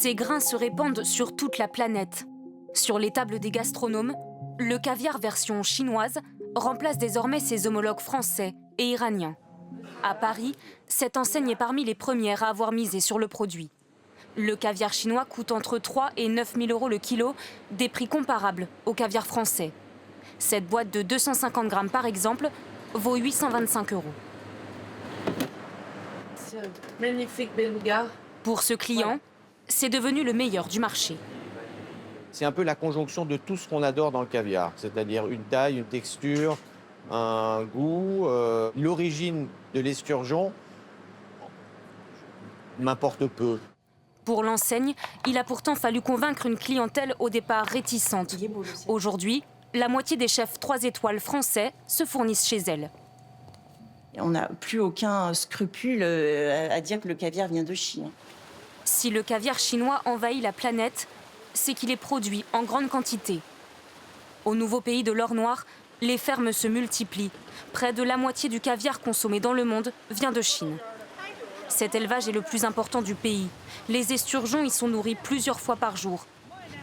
Ces grains se répandent sur toute la planète. Sur les tables des gastronomes, le caviar version chinoise remplace désormais ses homologues français et iraniens. À Paris, cette enseigne est parmi les premières à avoir misé sur le produit. Le caviar chinois coûte entre 3 et 9 000 € le kilo, des prix comparables au caviar français. Cette boîte de 250 grammes par exemple vaut 825 €. C'est un magnifique beluga. Pour ce client, c'est devenu le meilleur du marché. C'est un peu la conjonction de tout ce qu'on adore dans le caviar, c'est-à-dire une taille, une texture, un goût. L'origine de l'esturgeon m'importe peu. Pour l'enseigne, il a pourtant fallu convaincre une clientèle au départ réticente. Aujourd'hui, la moitié des chefs 3 étoiles français se fournissent chez elle. On n'a plus aucun scrupule à dire que le caviar vient de Chine. Si le caviar chinois envahit la planète, c'est qu'il est produit en grande quantité. Au nouveau pays de l'or noir, les fermes se multiplient. Près de la moitié du caviar consommé dans le monde vient de Chine. Cet élevage est le plus important du pays. Les esturgeons y sont nourris plusieurs fois par jour.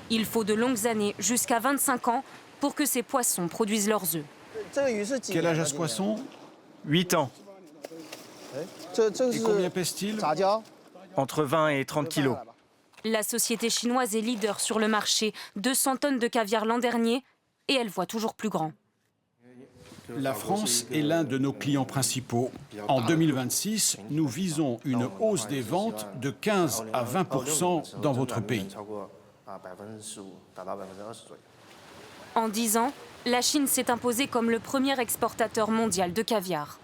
Il faut de longues années, jusqu'à 25 ans, pour que ces poissons produisent leurs œufs. Quel âge a ce poisson? 8 ans, Et combien pèse-t-il? entre 20 et 30 kilos. La société chinoise est leader sur le marché, 200 tonnes de caviar l'an dernier, et elle voit toujours plus grand. La France est l'un de nos clients principaux. En 2026, nous visons une hausse des ventes de 15 à 20% dans votre pays. En 10 ans, la Chine s'est imposée comme le premier exportateur mondial de caviar.